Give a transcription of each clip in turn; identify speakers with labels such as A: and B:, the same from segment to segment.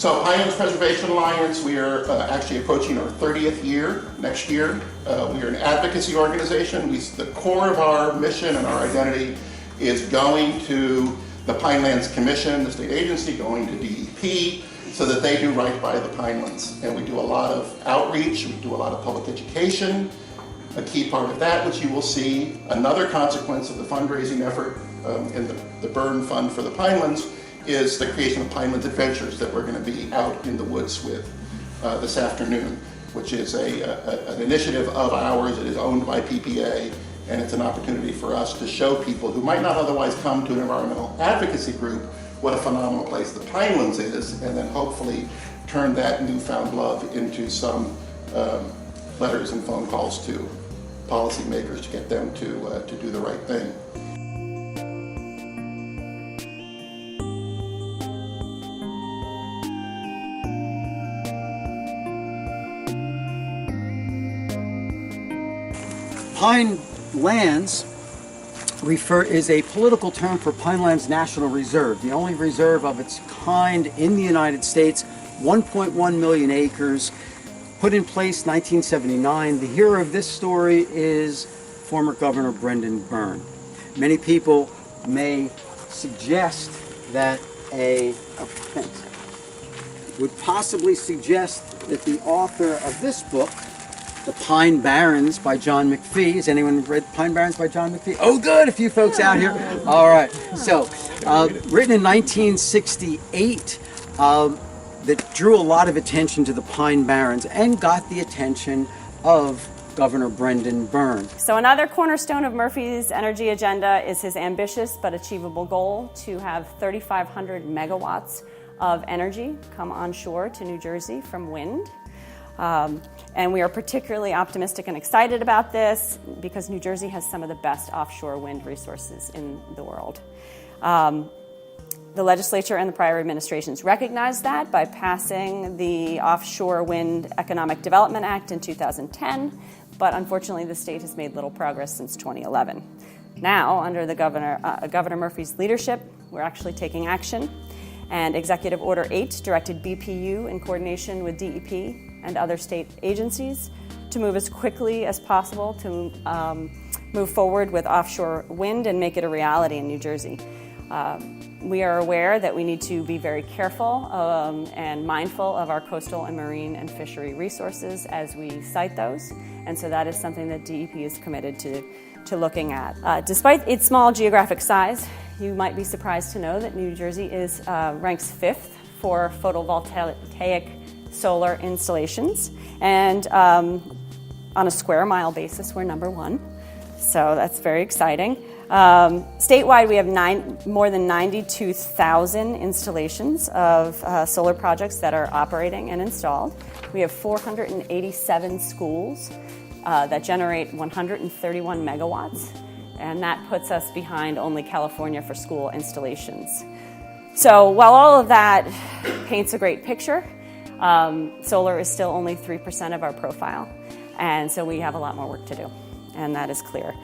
A: So Pinelands Preservation Alliance, we are actually approaching our 30th year next year. We are an advocacy organization. The core of our mission and our identity is going to the Pinelands Commission, the state agency, going to DEP, so that they do right by the Pinelands. And we do a lot of outreach, we do a lot of public education. A key part of that, which you will see, another consequence of the fundraising effort in the burn fund for the Pinelands, is the creation of Pinelands Adventures that we're going to be out in the woods with this afternoon, which is an initiative of ours. It is owned by PPA, and it's an opportunity for us to show people who might not otherwise come to an environmental advocacy group what a phenomenal place the Pinelands is, and then hopefully turn that newfound love into some letters and phone calls to policymakers to get them to do the right thing.
B: Pinelands is a political term for Pinelands National Reserve, the only reserve of its kind in the United States, 1.1 million acres, put in place 1979. The hero of this story is former Governor Brendan Byrne. Many people may suggest that would possibly suggest that the author of this book, The Pine Barrens by John McPhee. Has anyone read Pine Barrens by John McPhee? Oh, good, a few folks out here. All right. So, written in 1968, that drew a lot of attention to the Pine Barrens and got the attention of Governor Brendan Byrne.
C: So another cornerstone of Murphy's energy agenda is his ambitious but achievable goal to have 3,500 megawatts of energy come onshore to New Jersey from wind. And we are particularly optimistic and excited about this because New Jersey has some of the best offshore wind resources in the world. The legislature and the prior administrations recognized that by passing the Offshore Wind Economic Development Act in 2010, but unfortunately the state has made little progress since 2011. Now, under the Governor Murphy's leadership, we're actually taking action, and Executive Order 8 directed BPU in coordination with DEP and other state agencies to move as quickly as possible to move forward with offshore wind and make it a reality in New Jersey. We are aware that we need to be very careful and mindful of our coastal and marine and fishery resources as we site those, and so that is something that DEP is committed to looking at. Despite its small geographic size, you might be surprised to know that New Jersey ranks 5th for photovoltaic solar installations, and on a square mile basis, we're number 1. So that's very exciting. Statewide, we have more than 92,000 installations of solar projects that are operating and installed. We have 487 schools that generate 131 megawatts, and that puts us behind only California for school installations. So while all of that paints a great picture, solar is still only 3% of our profile, and so we have a lot more work to do, and that is clear.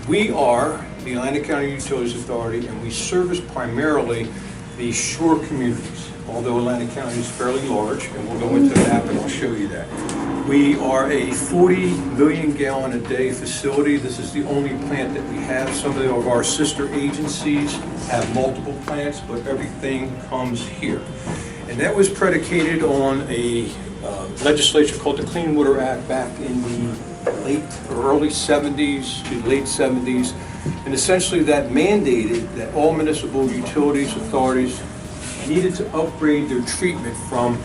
D: We are the Atlantic County Utilities Authority, and we service primarily the shore communities, although Atlantic County is fairly large, and we'll go into that, but I'll show you that. We are a 40 million gallon a day facility. This is the only plant that we have. Some of our sister agencies have multiple plants, but everything comes here. And that was predicated on a legislation called the Clean Water Act back in the early 70s to late 70s, and essentially that mandated that all municipal utilities authorities needed to upgrade their treatment from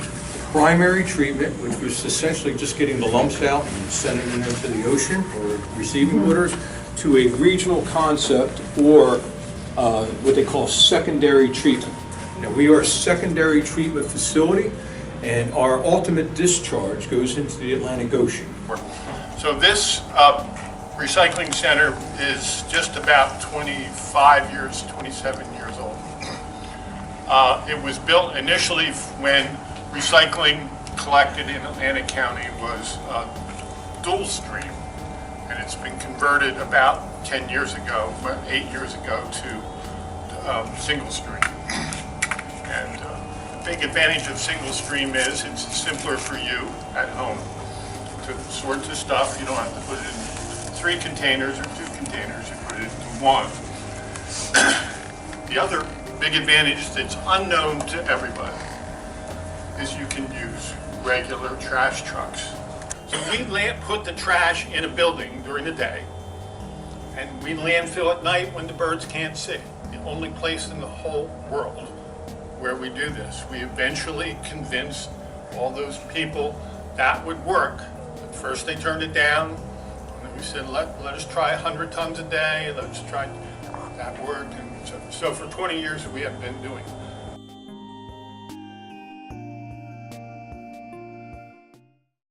D: primary treatment, which was essentially just getting the lumps out and sending them into the ocean or receiving waters, to a regional concept or what they call secondary treatment. Now, we are a secondary treatment facility, and our ultimate discharge goes into the Atlantic Ocean.
E: So this recycling center is just about 27 years old. It was built initially when recycling collected in Atlantic County was dual stream. And it's been converted about 10 years ago, 8 years ago to single stream. And the big advantage of single stream is it's simpler for you at home to sort the stuff. You don't have to put it in 3 containers or 2 containers, you put it in 1. The other big advantage that's unknown to everybody is you can use regular trash trucks. So we put the trash in a building during the day, and we landfill at night when the birds can't see. The only place in the whole world where we do this. We eventually convinced all those people that would work. At first they turned it down, and then we said, let us try 100 tons a day, let's try, that worked. And so for 20 years we have been doing it.